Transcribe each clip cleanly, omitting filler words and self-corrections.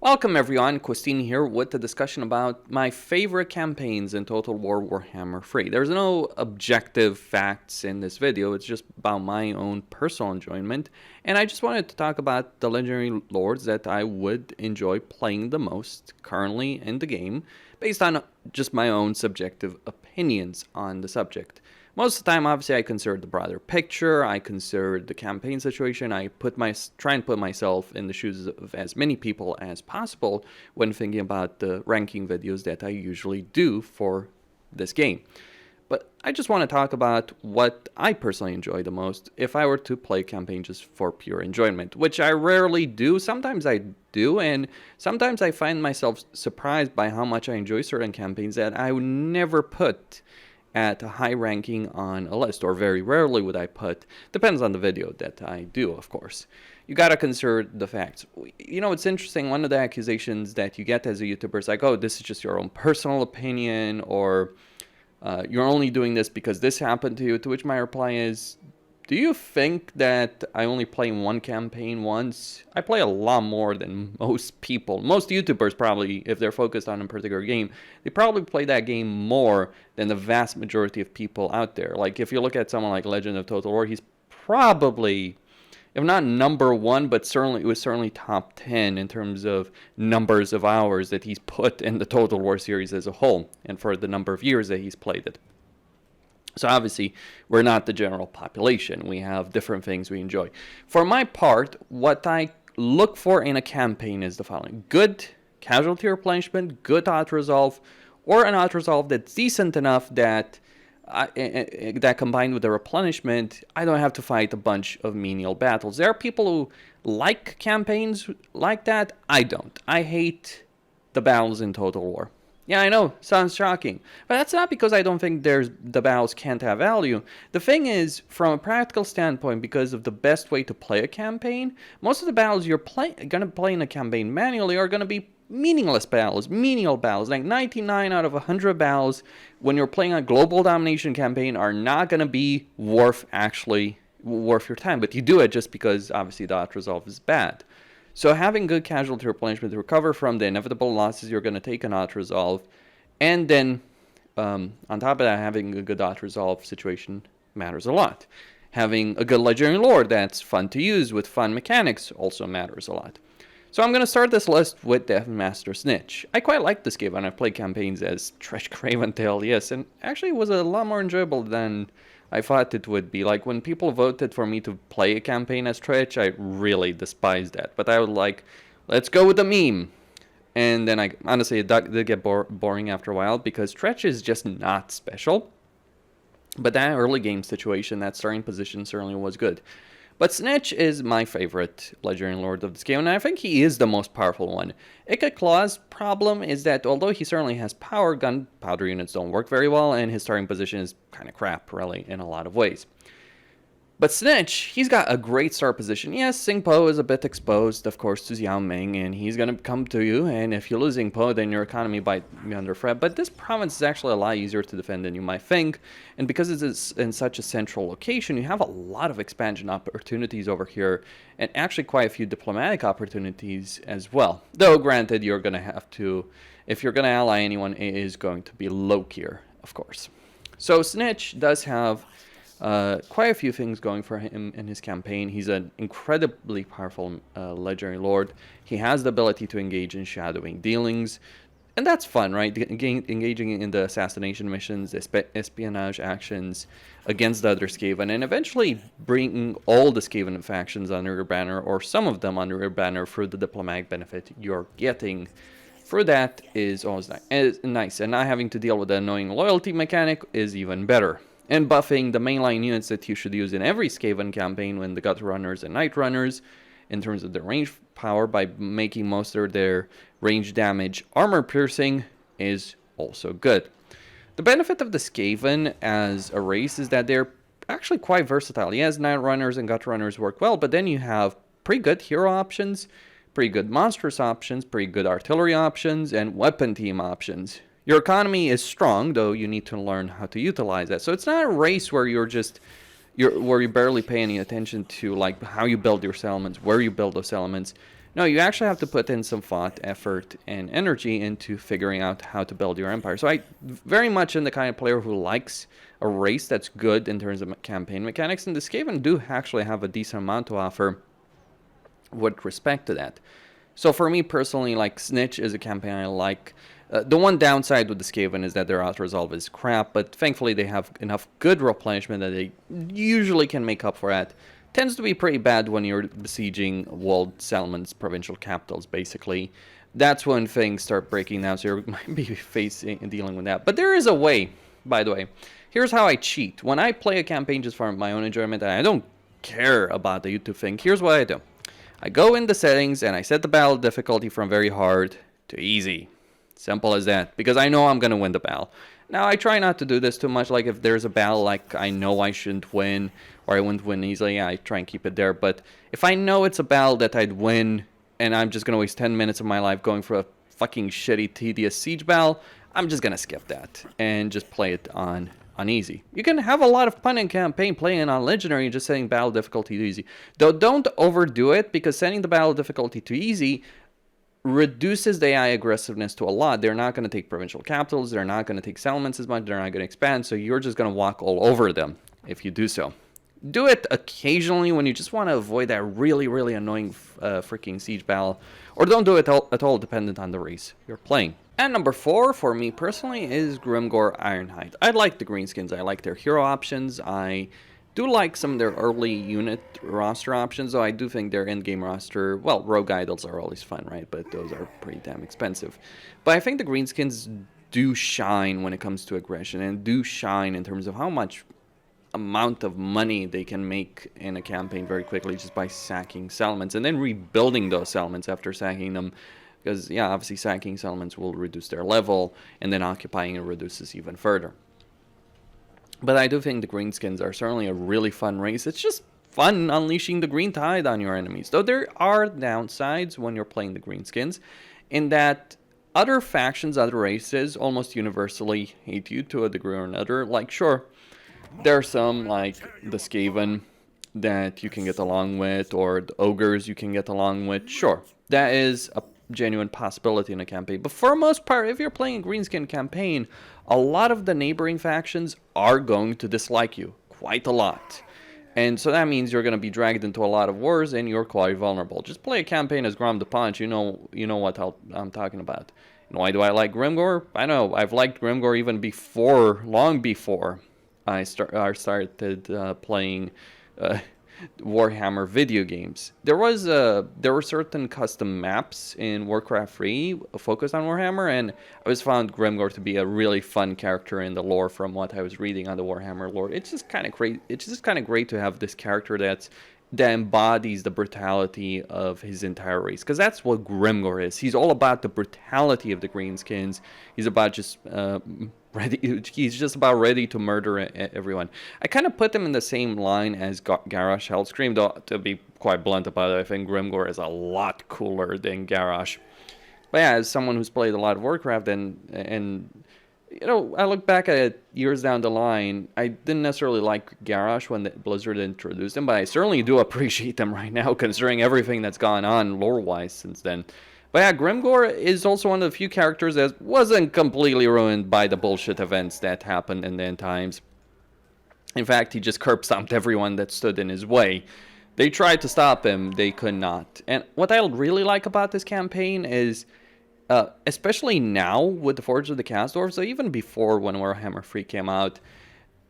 Welcome everyone, Christine here with the discussion about my favorite campaigns in Total War Warhammer 3. There's no objective facts in this video, it's just about my own personal enjoyment, and I just wanted to talk about the legendary lords that I would enjoy playing the most currently in the game, based on just my own subjective opinions on the subject. Most of the time, obviously, I consider the broader picture, I consider the campaign situation, I try and put myself in the shoes of as many people as possible when thinking about the ranking videos that I usually do for this game. But I just want to talk about what I personally enjoy the most if I were to play a campaign just for pure enjoyment, which I rarely do. Sometimes I do, and sometimes I find myself surprised by how much I enjoy certain campaigns that I would never put at a high ranking on a list, or very rarely would I put, depends on the video that I do, of course. You gotta consider the facts. You know, it's interesting, one of the accusations that you get as a YouTuber is like, oh, this is just your own personal opinion, or you're only doing this because this happened to you, to which my reply is, do you think that I only play one campaign once? I play a lot more than most people. Most YouTubers probably, if they're focused on a particular game, they probably play that game more than the vast majority of people out there. Like, if you look at someone like Legend of Total War, he's probably, if not number one, but it was certainly top 10 in terms of numbers of hours that he's put in the Total War series as a whole, and for the number of years that he's played it. So obviously, we're not the general population. We have different things we enjoy. For my part, what I look for in a campaign is the following. Good casualty replenishment, good auto-resolve, or an auto-resolve that's decent enough that that combined with the replenishment, I don't have to fight a bunch of menial battles. There are people who like campaigns like that. I don't. I hate the battles in Total War. Yeah, I know, sounds shocking. But that's not because I don't think the battles can't have value. The thing is, from a practical standpoint, because of the best way to play a campaign, most of the battles you're going to play in a campaign manually are going to be meaningless battles, menial battles. Like 99 out of 100 battles, when you're playing a global domination campaign, are not going to be worth your time. But you do it just because, obviously, the auto-resolve is bad. So having good casualty replenishment to recover from the inevitable losses you're going to take on auto-resolve, and then on top of that, having a good auto-resolve situation matters a lot. Having a good legendary lord that's fun to use with fun mechanics also matters a lot. So I'm going to start this list with Deathmaster Snikch. I quite like this game, and I've played campaigns as Tresh Craventail, yes, and actually it was a lot more enjoyable than I thought it would be. Like, when people voted for me to play a campaign as Snikch, I really despised that. But I was like, let's go with the meme. And then honestly, it did get boring after a while, because Snikch is just not special. But that early game situation, that starting position certainly was good. But Snikch is my favorite legendary lord of this game, and I think he is the most powerful one. Ikka Claw's problem is that although he certainly has power, gunpowder units don't work very well, and his starting position is kind of crap, really, in a lot of ways. But Snikch, he's got a great start position. Yes, Singpo is a bit exposed, of course, to Xiao Ming, and he's going to come to you, and if you lose Singpo, then your economy might be under threat. But this province is actually a lot easier to defend than you might think, and because it's in such a central location, you have a lot of expansion opportunities over here, and actually quite a few diplomatic opportunities as well. Though, granted, you're going to have to, if you're going to ally anyone, it is going to be Lokir, of course. So Snikch does have quite a few things going for him in his campaign. He's an incredibly powerful legendary lord. He has the ability to engage in shadowing dealings, and that's fun, right? Engaging in the assassination missions, espionage actions against the other Skaven, and eventually bringing all the Skaven factions under your banner, or some of them under your banner, for the diplomatic benefit you're getting. For that is always nice, and not having to deal with the annoying loyalty mechanic is even better. And buffing the mainline units that you should use in every Skaven campaign, when the Gut Runners and Night Runners, in terms of their range power, by making most of their range damage armor piercing, is also good. The benefit of the Skaven as a race is that they're actually quite versatile. Yes, Night Runners and Gut Runners work well, but then you have pretty good hero options, pretty good monstrous options, pretty good artillery options, and weapon team options. Your economy is strong, though you need to learn how to utilize that. So it's not a race where where you barely pay any attention to like how you build your settlements, where you build those settlements. No, you actually have to put in some thought, effort, and energy into figuring out how to build your empire. So I very much am the kind of player who likes a race that's good in terms of campaign mechanics, and the Skaven do actually have a decent amount to offer with respect to that. So for me personally, like, Snikch is a campaign I like. The one downside with the Skaven is that their auto-resolve is crap, but thankfully they have enough good replenishment that they usually can make up for that. Tends to be pretty bad when you're besieging walled settlements, provincial capitals, basically. That's when things start breaking down, so you might be facing and dealing with that. But there is a way, by the way. Here's how I cheat. When I play a campaign just for my own enjoyment, and I don't care about the YouTube thing, here's what I do. I go in the settings, and I set the battle difficulty from very hard to easy. Simple as that, because I know I'm going to win the battle. Now, I try not to do this too much, like if there's a battle like I know I shouldn't win, or I wouldn't win easily, yeah, I try and keep it there. But if I know it's a battle that I'd win, and I'm just going to waste 10 minutes of my life going for a fucking shitty, tedious siege battle, I'm just going to skip that, and just play it on easy. You can have a lot of fun in campaign playing on legendary and just setting battle difficulty to easy. Though don't overdo it, because setting the battle difficulty to easy reduces the AI aggressiveness to a lot. They're not going to take provincial capitals, they're not going to take settlements as much, they're not going to expand, so you're just going to walk all over them if you do so. Do it occasionally when you just want to avoid that really, really annoying freaking siege battle, or don't do it at all, dependent on the race you're playing. And number 4, for me personally, is Grimgor Ironhide. I like the greenskins, I like their hero options, I do like some of their early unit roster options, though I do think their end-game roster, well, rogue idols are always fun, right? But those are pretty damn expensive. But I think the greenskins do shine when it comes to aggression, and do shine in terms of how much amount of money they can make in a campaign very quickly just by sacking settlements, and then rebuilding those settlements after sacking them. Because, yeah, obviously sacking settlements will reduce their level, and then occupying it reduces even further. But I do think the greenskins are certainly a really fun race. It's just fun unleashing the green tide on your enemies. Though there are downsides when you're playing the greenskins, in that other factions, other races, almost universally hate you to a degree or another. Like, sure, there are some, like the Skaven, that you can get along with, or the ogres you can get along with. Sure, that is a genuine possibility in a campaign. But for the most part, if you're playing a greenskin campaign, a lot of the neighboring factions are going to dislike you quite a lot. And so that means you're going to be dragged into a lot of wars, and you're quite vulnerable. Just play a campaign as Grom the Punch, you know what I'm talking about. And why do I like Grimgor? I know, I've liked Grimgor even before, long before I started playing Warhammer video games. There were certain custom maps in Warcraft 3 focused on Warhammer, and I always found Grimgor to be a really fun character in the lore from what I was reading on the Warhammer lore. It's just kind of great. It's just kind of great to have this character that embodies the brutality of his entire race, because that's what Grimgor is. He's all about the brutality of the greenskins. He's about just he's just about ready to murder everyone. I kind of put him in the same line as Garrosh Hellscream, though, to be quite blunt about it, I think Grimgor is a lot cooler than Garrosh. But yeah, as someone who's played a lot of Warcraft, and you know, I look back at it years down the line, I didn't necessarily like Garrosh when Blizzard introduced him, but I certainly do appreciate them right now, considering everything that's gone on lore-wise since then. But yeah, Grimgor is also one of the few characters that wasn't completely ruined by the bullshit events that happened in the end times. In fact, he just curb stomped everyone that stood in his way. They tried to stop him, they could not. And what I really like about this campaign is, especially now with the Forge of the Castdorf, so even before when Warhammer 3 came out,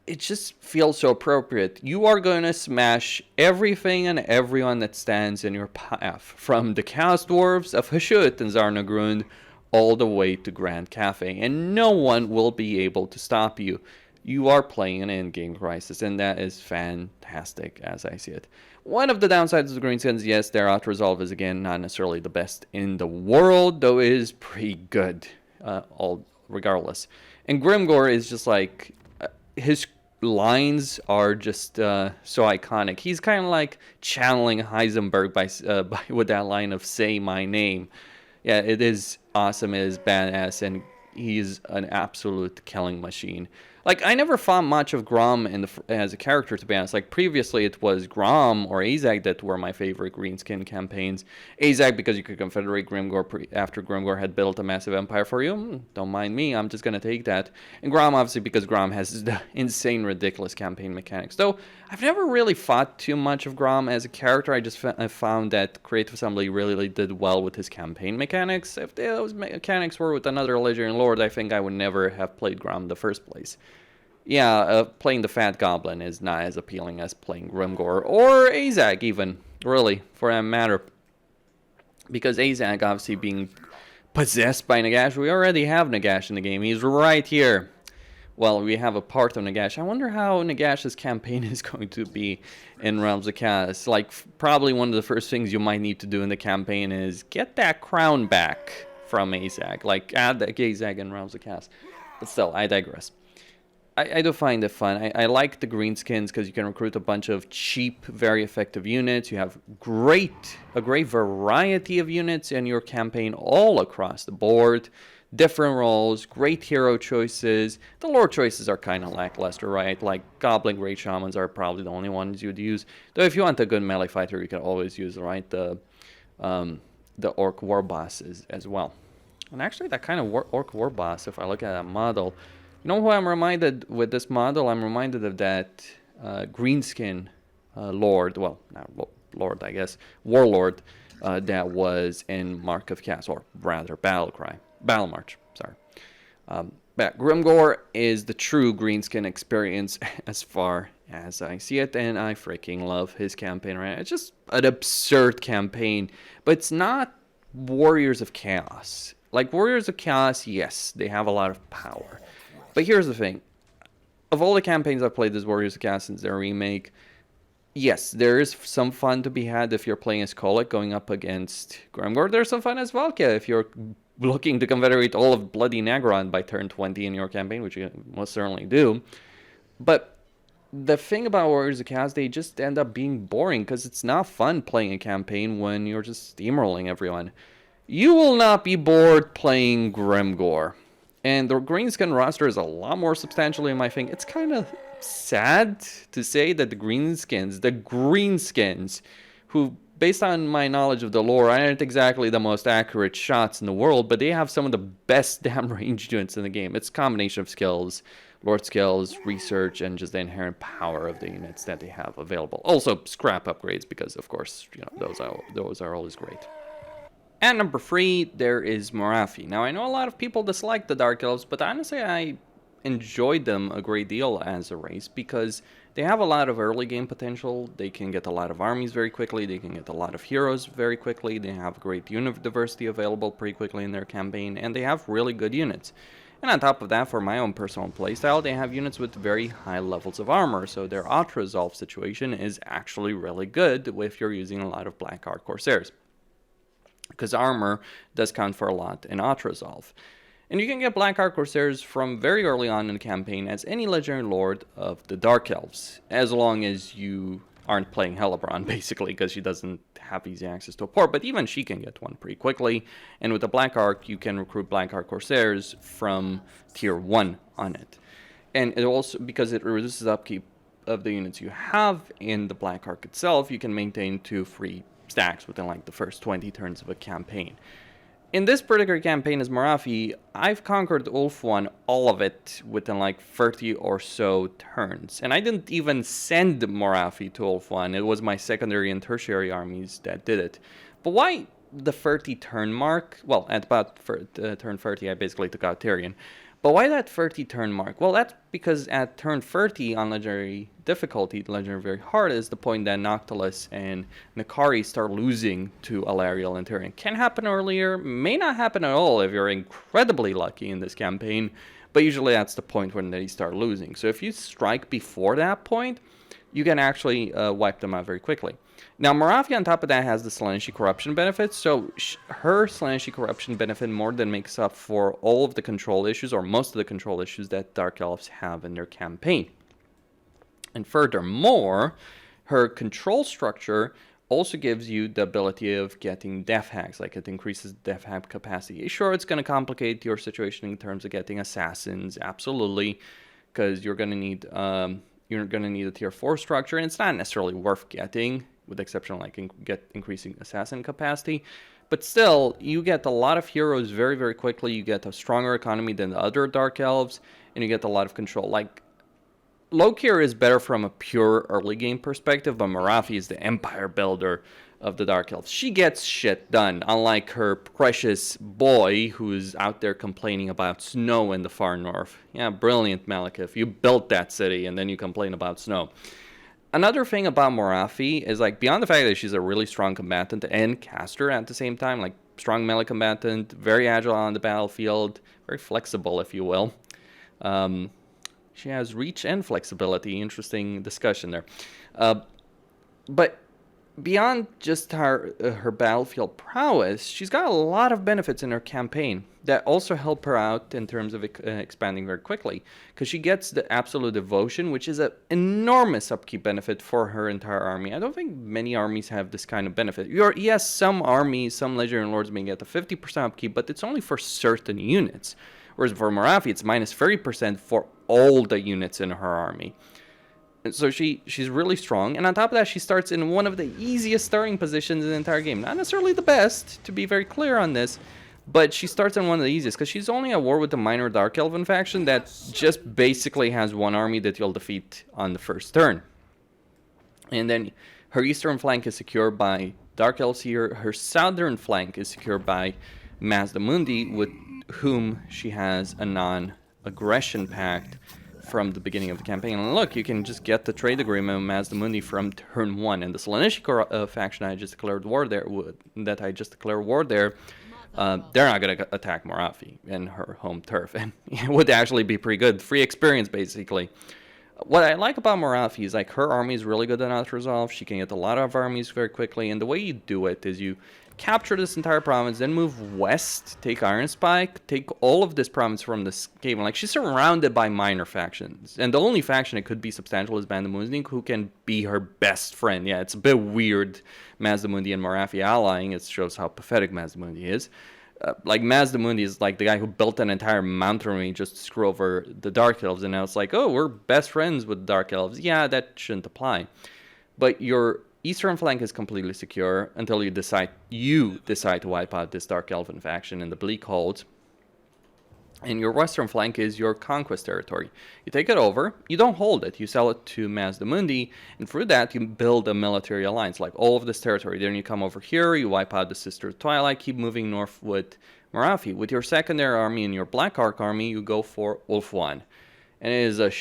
it just feels so appropriate. You are going to smash everything and everyone that stands in your path, from the Castdwarves of Hashut and Zarnagrund all the way to Grand Cafe, and no one will be able to stop you. You are playing an in-game crisis, and that is fantastic as I see it. One of the downsides of the greenskins, yes, their auto-resolve is again not necessarily the best in the world, though it is pretty good, regardless. And Grimgor is just like, his lines are just so iconic. He's kind of like channeling Heisenberg with that line of "Say my name." Yeah, it is awesome. It is badass, and he's an absolute killing machine. Like, I never found much of Grom as a character, to be honest. Like, previously it was Grom or Azag that were my favorite greenskin campaigns. Azag because you could confederate Grimgor after Grimgor had built a massive empire for you. Don't mind me, I'm just gonna take that. And Grom obviously because Grom has the insane, ridiculous campaign mechanics. Though, I've never really fought too much of Grom as a character. I found that Creative Assembly really did well with his campaign mechanics. If those mechanics were with another Legendary Lord, I think I would never have played Grom in the first place. Yeah, playing the Fat Goblin is not as appealing as playing Grimgor, or Azag even, really, for that matter. Because Azag, obviously being possessed by Nagash, we already have Nagash in the game. He's right here. Well, we have a part of Nagash. I wonder how Nagash's campaign is going to be in Realms of Chaos. Like, probably one of the first things you might need to do in the campaign is get that crown back from Azag. Like, add the Azag in Realms of Chaos. But still, I digress. I do find it fun. I like the greenskins because you can recruit a bunch of cheap, very effective units. You have a great variety of units in your campaign all across the board. Different roles, great hero choices. The lore choices are kind of lackluster, right? Like, Goblin Great Shamans are probably the only ones you'd use. Though if you want a good melee fighter, you can always use, right, the Orc War Bosses as well. And actually, that kind of Orc War Boss, if I look at that model... You know who I'm reminded with this model? I'm reminded of that greenskin lord, well, not lord, I guess, warlord that was in Mark of Chaos, or rather Battle March, sorry. But Grimgor is the true greenskin experience as far as I see it, and I freaking love his campaign, right? It's just an absurd campaign, but it's not Warriors of Chaos. Like, Warriors of Chaos, yes, they have a lot of power. But here's the thing. Of all the campaigns I've played as Warriors of Chaos since their remake, yes, there is some fun to be had if you're playing as Kolek going up against Grimgor. There's some fun as Valkia if you're looking to confederate all of bloody Nagron by turn 20 in your campaign, which you most certainly do. But the thing about Warriors of Chaos, they just end up being boring because it's not fun playing a campaign when you're just steamrolling everyone. You will not be bored playing Grimgor. And the greenskin roster is a lot more substantially in my thing. It's kind of sad to say that the greenskins, who, based on my knowledge of the lore, aren't exactly the most accurate shots in the world, but they have some of the best damn ranged units in the game. It's a combination of skills, lore skills, research, and just the inherent power of the units that they have available. Also, scrap upgrades, because of course, you know, those are always great. At number 3, there is Morathi. Now, I know a lot of people dislike the Dark Elves, but honestly, I enjoyed them a great deal as a race because they have a lot of early game potential. They can get a lot of armies very quickly. They can get a lot of heroes very quickly. They have great unit diversity available pretty quickly in their campaign, and they have really good units. And on top of that, for my own personal playstyle, they have units with very high levels of armor, so their auto-resolve situation is actually really good if you're using a lot of Black Ark Corsairs. Because armor does count for a lot in auto-resolve. And you can get Black Ark Corsairs from very early on in the campaign as any Legendary Lord of the Dark Elves, as long as you aren't playing Hellebron, basically, because she doesn't have easy access to a port, but even she can get one pretty quickly. And with the Black Ark, you can recruit Black Ark Corsairs from tier 1 on it. And it also, because it reduces upkeep of the units you have in the Black Ark itself, you can maintain 2 free stacks within like the first 20 turns of a campaign. In this particular campaign as Morathi, I've conquered Ulfuan, all of it, within like 30 or so turns. And I didn't even send Morathi to Ulfuan. It was my secondary and tertiary armies that did it. But why the 30 turn mark? Well, at about turn 30, I basically took out Tyrion. But why that 30 turn mark? Well, that's because at turn 30 on Legendary difficulty, Legendary very hard, is the point that Noctilus and Nakari start losing to Alariel and Tyrion. Can happen earlier, may not happen at all if you're incredibly lucky in this campaign, but usually that's the point when they start losing. So if you strike before that point, you can actually wipe them out very quickly. Now, Morathi, on top of that, has the Sinnelleos corruption benefit, so her Sinnelleos corruption benefit more than makes up for all of the control issues, or most of the control issues that Dark Elves have in their campaign. And furthermore, her control structure also gives you the ability of getting death hacks, like it increases death hack capacity. Sure, it's going to complicate your situation in terms of getting assassins, absolutely. because you're gonna need a tier 4 structure, and it's not necessarily worth getting, with the exception of like increasing assassin capacity. But still, you get a lot of heroes very, very quickly. You get a stronger economy than the other Dark Elves, and you get a lot of control. Like, Lokir is better from a pure early game perspective, but Morathi is the empire builder of the Dark Elves. She gets shit done, unlike her precious boy who's out there complaining about snow in the far north. Yeah, brilliant, Malekith. You built that city, and then you complain about snow. Another thing about Morathi is, like, beyond the fact that she's a really strong combatant and caster at the same time, like, strong melee combatant, very agile on the battlefield, very flexible, if you will. She has reach and flexibility. Interesting discussion there. But beyond just her battlefield prowess, she's got a lot of benefits in her campaign that also help her out in terms of expanding very quickly, because she gets the absolute devotion, which is an enormous upkeep benefit for her entire army. I don't think many armies have this kind of benefit. Yes, some armies, some legendary lords may get a 50% upkeep, but it's only for certain units. Whereas for Morathi, it's minus 30% for all the units in her army. So she's really strong, and on top of that, she starts in one of the easiest starting positions in the entire game. Not necessarily the best, to be very clear on this, but she starts in one of the easiest, because she's only at war with the minor Dark Elven faction that just basically has one army that you'll defeat on the first turn. And then her eastern flank is secured by Dark Elves here. Her southern flank is secured by Mazdamundi, with whom she has a non-aggression pact from the beginning of the campaign. And look, you can just get the trade agreement with Mazdamundi from turn 1. And the Sinnelleos faction I just declared war there, they're not going to attack Morathi in her home turf. And it would actually be pretty good. Free experience, basically. What I like about Morathi is, like, her army is really good at auto-resolve. She can get a lot of armies very quickly. And the way you do it is you capture this entire province, then move west, take Iron Spike, take all of this province from this cave. Like, she's surrounded by minor factions, and the only faction that could be substantial is Mazdamundi, who can be her best friend. Yeah, it's a bit weird, Mazdamundi and Morathi allying. It shows how pathetic Mazdamundi is. Like, Mazdamundi is like the guy who built an entire mountain range just to screw over the Dark Elves, and now it's like, oh, we're best friends with Dark Elves. Yeah, that shouldn't apply. But your eastern flank is completely secure until you decide to wipe out this Dark Elven faction in the Bleak Hold. And your western flank is your conquest territory. You take it over, you don't hold it, you sell it to Mazdamundi, and through that you build a military alliance, like all of this territory. Then you come over here, you wipe out the Sister of Twilight, keep moving north with Morathi. With your secondary army and your Black Ark army, you go for Ulfuan. And it is a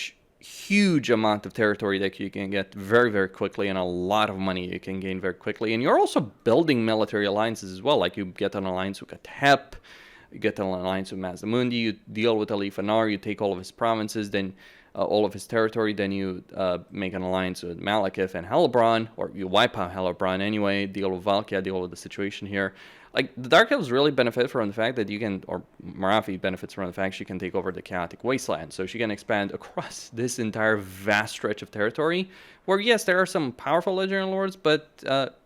huge amount of territory that you can get very, very quickly, and a lot of money you can gain very quickly. And you're also building military alliances as well. Like, you get an alliance with Katep, you get an alliance with Mazdamundi, you deal with Alith Anar, you take all of his provinces, then all of his territory, then you make an alliance with Malekith and Hellebrand, or you wipe out Hellebrand anyway, deal with Valkia, deal with the situation here. Like, the Dark Elves really benefit from the fact that you can, or Morathi benefits from the fact she can take over the Chaotic Wasteland. So she can expand across this entire vast stretch of territory, where, yes, there are some powerful legendary lords, but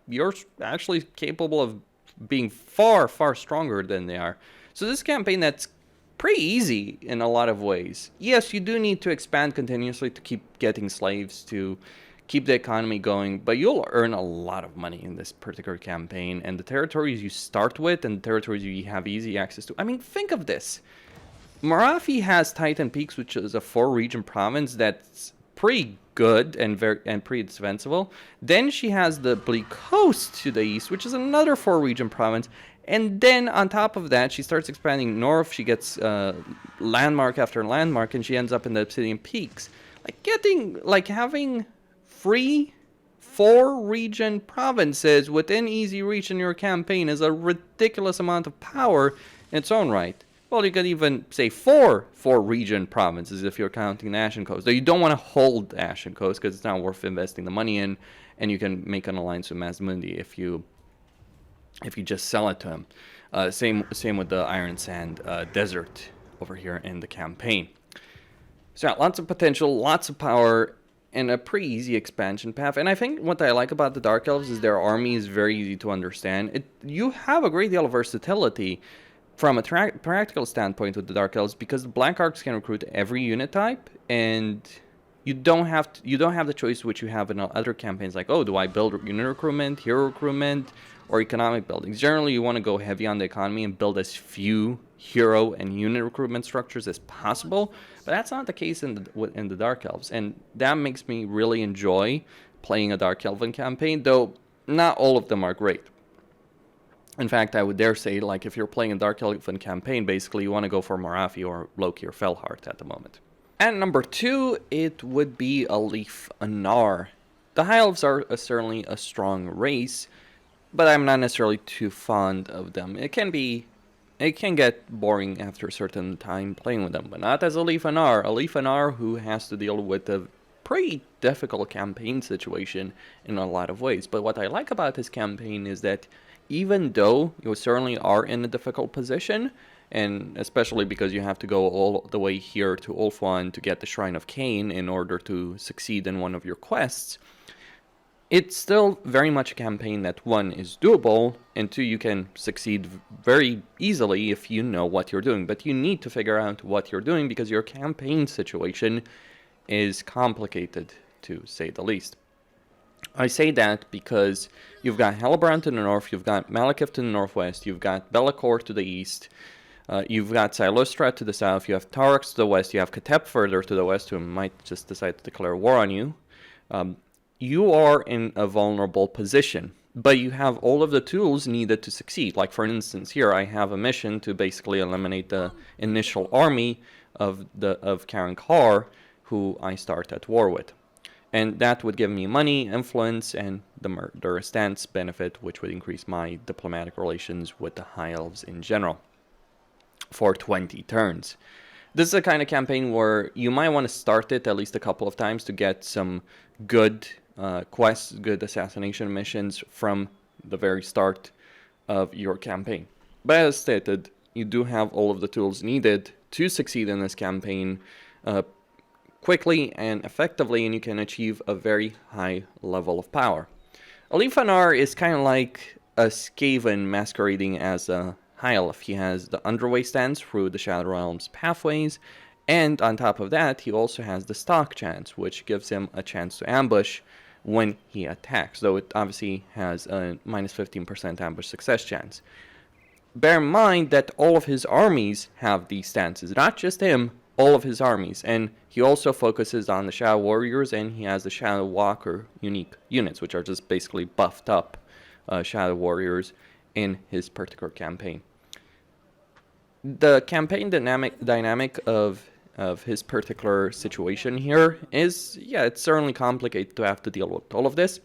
you're actually capable of being far, far stronger than they are. So this campaign that's pretty easy in a lot of ways. Yes, you do need to expand continuously to keep getting slaves, to keep the economy going, but you'll earn a lot of money in this particular campaign, and the territories you start with and the territories you have easy access to. I mean, think of this. Morathi has Titan Peaks, which is a 4-region province that's pretty good and pretty defensible. Then she has the Bleak Coast to the east, which is another 4-region province. And then on top of that, she starts expanding north. She gets landmark after landmark, and she ends up in the Obsidian Peaks. Having 3 4-region provinces within easy reach in your campaign is a ridiculous amount of power in its own right. Well, you could even say 4 4-region provinces if you're counting the Ashen Coast. Though you don't want to hold the Ashen Coast because it's not worth investing the money in, and you can make an alliance with Mazdamundi if you just sell it to him. Same with the Iron Sand Desert over here in the campaign. So yeah, lots of potential, lots of power, and a pretty easy expansion path. And I think what I like about the Dark Elves is their army is very easy to understand. You have a great deal of versatility, from a practical standpoint with the Dark Elves, because the Black Arcs can recruit every unit type, and you don't have the choice which you have in other campaigns, like, oh, do I build unit recruitment, hero recruitment, or economic buildings? Generally, you want to go heavy on the economy and build as few hero and unit recruitment structures as possible, but that's not the case in the Dark Elves, and that makes me really enjoy playing a Dark Elven campaign, though not all of them are great. In fact, I would dare say, like, if you're playing a Dark Elven campaign, basically you want to go for Morathi or Loki or Felheart at the moment. At number 2, it would be Alith Anar. The High Elves are certainly a strong race, but I'm not necessarily too fond of them. It can get boring after a certain time playing with them, but not as Alith Anar. Alith Anar, who has to deal with a pretty difficult campaign situation in a lot of ways. But what I like about this campaign is that even though you certainly are in a difficult position, and especially because you have to go all the way here to Ulthuan to get the Shrine of Cain in order to succeed in one of your quests, it's still very much a campaign that, one, is doable, and two, you can succeed very easily if you know what you're doing. But you need to figure out what you're doing because your campaign situation is complicated, to say the least. I say that because you've got Hellbrand to the north, you've got Malekith to the northwest, you've got Be'lakor to the east, you've got Silustrat to the south, you have Tarax to the west, you have Katep further to the west, who might just decide to declare war on you. You are in a vulnerable position, but you have all of the tools needed to succeed. Like, for instance, here I have a mission to basically eliminate the initial army of Karen Carr, who I start at war with. And that would give me money, influence, and the murder stance benefit, which would increase my diplomatic relations with the High Elves in general for 20 turns. This is a kind of campaign where you might want to start it at least a couple of times to get some good quests, good assassination missions from the very start of your campaign. But as stated, you do have all of the tools needed to succeed in this campaign quickly and effectively, and you can achieve a very high level of power. Alith Anar is kind of like a Skaven masquerading as a High Elf. He has the underway stance through the Shadow Realms pathways, and on top of that, he also has the Stalk chance, which gives him a chance to ambush when he attacks, though it obviously has a minus 15% ambush success chance. Bear in mind that all of his armies have these stances, not just him, all of his armies, and he also focuses on the Shadow Warriors, and he has the Shadow Walker unique units, which are just basically buffed up Shadow Warriors in his particular campaign. The campaign dynamic of his particular situation here is, yeah, it's certainly complicated to have to deal with all of this.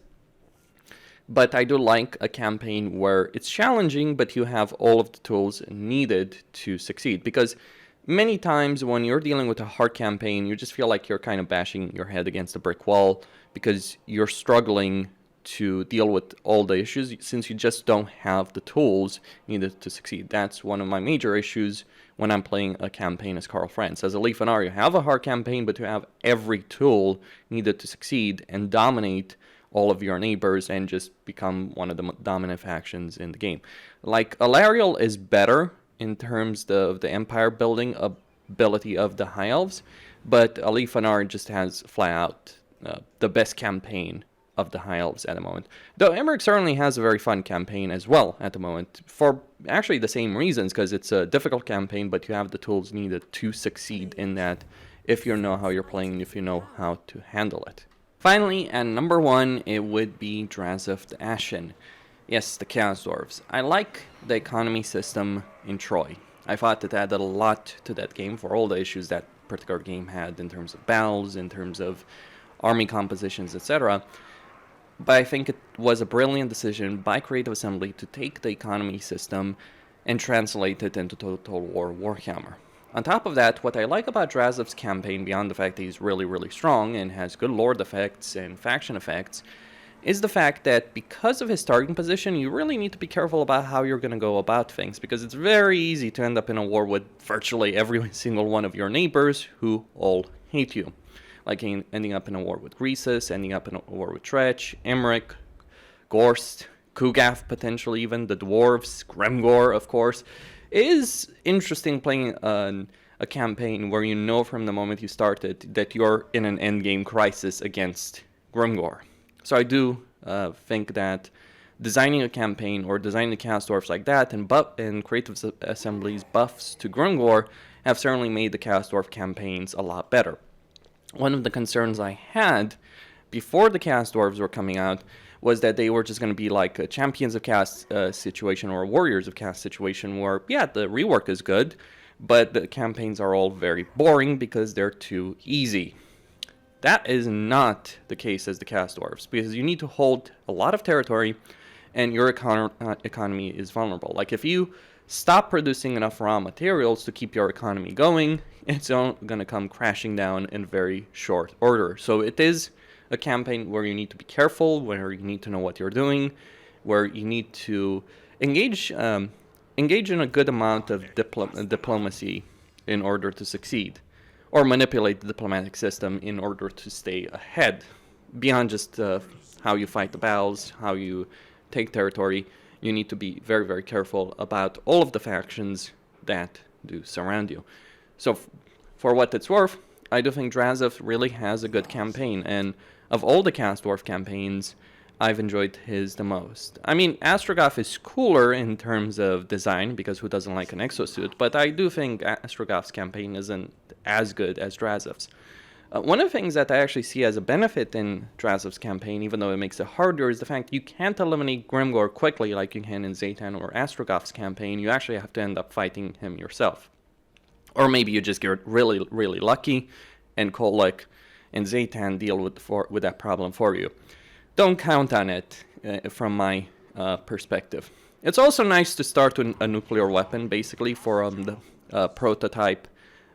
But I do like a campaign where it's challenging, but you have all of the tools needed to succeed. Because many times when you're dealing with a hard campaign, you just feel like you're kind of bashing your head against a brick wall because you're struggling to deal with all the issues since you just don't have the tools needed to succeed. That's one of my major issues when I'm playing a campaign as Karl Franz. As Alith Anar, you have a hard campaign, but you have every tool needed to succeed and dominate all of your neighbors and just become one of the dominant factions in the game. Like, Alariel is better in terms of the empire building ability of the High Elves, but Alith Anar just has flat out the best campaign of the High Elves at the moment. Though Emmerich certainly has a very fun campaign as well at the moment, for actually the same reasons, because it's a difficult campaign, but you have the tools needed to succeed in that if you know how you're playing, if you know how to handle it. Finally, at number 1, it would be Drazhoath the Ashen. Yes, the Chaos Dwarves. I like the economy system in Troy. I thought it added a lot to that game for all the issues that particular game had in terms of battles, in terms of army compositions, etc. But I think it was a brilliant decision by Creative Assembly to take the economy system and translate it into Total War Warhammer. On top of that, what I like about Drazhoath's campaign, beyond the fact that he's really, really strong and has good lord effects and faction effects, is the fact that because of his starting position, you really need to be careful about how you're going to go about things, because it's very easy to end up in a war with virtually every single one of your neighbors who all hate you. Like ending up in a war with Greasus, ending up in a war with Tretch, Emmerich, Gorst, Kugath potentially even, the Dwarves, Grimgor, of course. It is interesting playing a campaign where you know from the moment you started that you're in an endgame crisis against Grimgor. So I do think that designing a campaign or designing the cast dwarfs like that and Creative Assembly's buffs to Grimgor have certainly made the cast dwarf campaigns a lot better. One of the concerns I had before the cast dwarves were coming out was that they were just going to be like a champions of cast situation or a warriors of cast situation where, yeah, the rework is good, but the campaigns are all very boring because they're too easy. That is not the case as the cast dwarves, because you need to hold a lot of territory and your economy is vulnerable. Like if you stop producing enough raw materials to keep your economy going, it's all going to come crashing down in very short order. So it is a campaign where you need to be careful, where you need to know what you're doing, where you need to engage in a good amount of diplomacy in order to succeed, or manipulate the diplomatic system in order to stay ahead. Beyond just how you fight the battles, how you take territory, you need to be very, very careful about all of the factions that do surround you. So for what it's worth, I do think Drazhoath really has a good campaign, and of all the cast dwarf campaigns, I've enjoyed his the most. I mean, Astrogoth is cooler in terms of design, because who doesn't like an exosuit, but I do think Astrogoth's campaign isn't as good as Drazhoath's. One of the things that I actually see as a benefit in Drazhoath's campaign, even though it makes it harder, is the fact you can't eliminate Grimgor quickly like you can in Zhatan or Astrogoth's campaign. You actually have to end up fighting him yourself. Or maybe you just get really, really lucky and Kolek and Zhatan deal with that problem for you. Don't count on it from my perspective. It's also nice to start with a nuclear weapon, basically, for the prototype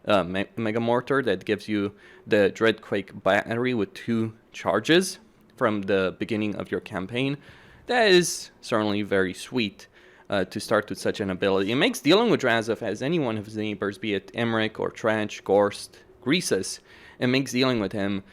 Mega Mortar that gives you the Dreadquake battery with 2 charges from the beginning of your campaign. That is certainly very sweet to start with such an ability. It makes dealing with Drazhoath as any one of his neighbors, be it Emmerich or Trench, Gorst, Greasus, it makes dealing with him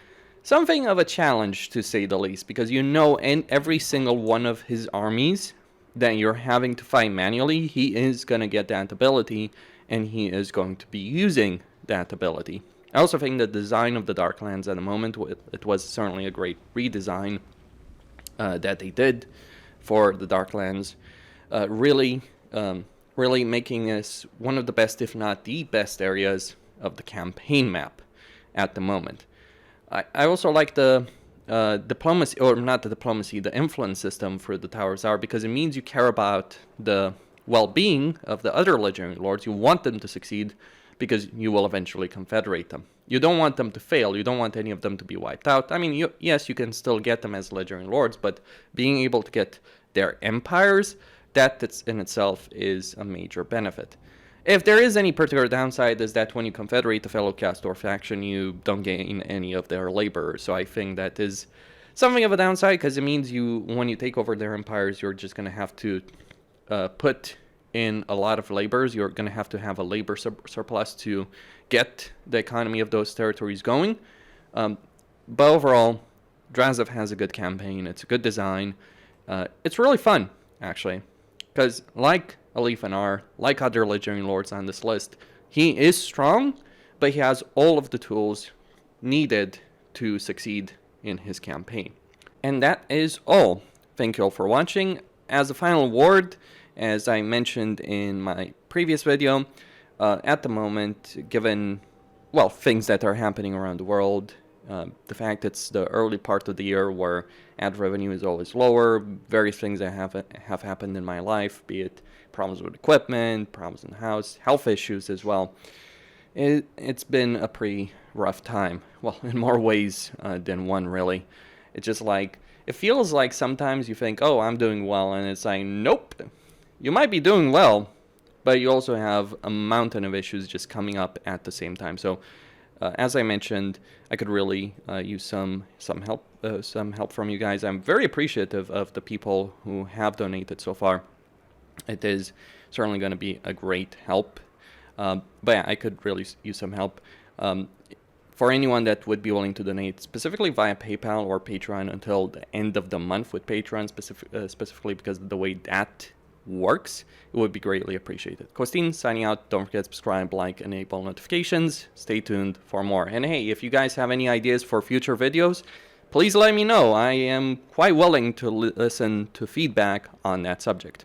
something of a challenge, to say the least, because you know in every single one of his armies that you're having to fight manually, he is going to get that ability, and he is going to be using that ability. I also think the design of the Darklands at the moment, it was certainly a great redesign that they did for the Darklands, really making this one of the best, if not the best areas of the campaign map at the moment. I also like the diplomacy, or not the diplomacy, the influence system for the Towers Tower, because it means you care about the well-being of the other legendary lords. You want them to succeed because you will eventually confederate them. You don't want them to fail. You don't want any of them to be wiped out. I mean, yes, you can still get them as legendary lords, but being able to get their empires, that in itself is a major benefit. If there is any particular downside, is that when you confederate the fellow cast dwarf faction, you don't gain any of their labor. So I think that is something of a downside, because it means when you take over their empires, you're just going to have to put in a lot of labors. You're going to have a labor surplus to get the economy of those territories going. But overall, Drazhoath has a good campaign. It's a good design. It's really fun, actually, because like Alith Anar, like other legendary lords on this list, he is strong, but he has all of the tools needed to succeed in his campaign. And that is all. Thank you all for watching. As a final word, as I mentioned in my previous video, at the moment, given, things that are happening around the world, the fact it's the early part of the year where ad revenue is always lower, various things that have happened in my life, be it problems with equipment, problems in the house, health issues as well. It's been a pretty rough time. Well, in more ways than one, really. It's just like, it feels like sometimes you think, oh, I'm doing well, and it's like, nope. You might be doing well, but you also have a mountain of issues just coming up at the same time. So, as I mentioned, I could really use some help from you guys. I'm very appreciative of the people who have donated so far. It is certainly going to be a great help. But yeah, I could really use some help. For anyone that would be willing to donate, specifically via PayPal or Patreon until the end of the month with Patreon, specifically because of the way that works, it would be greatly appreciated. Costin signing out. Don't forget to subscribe, like, enable notifications. Stay tuned for more. And hey, if you guys have any ideas for future videos, please let me know. I am quite willing to listen to feedback on that subject.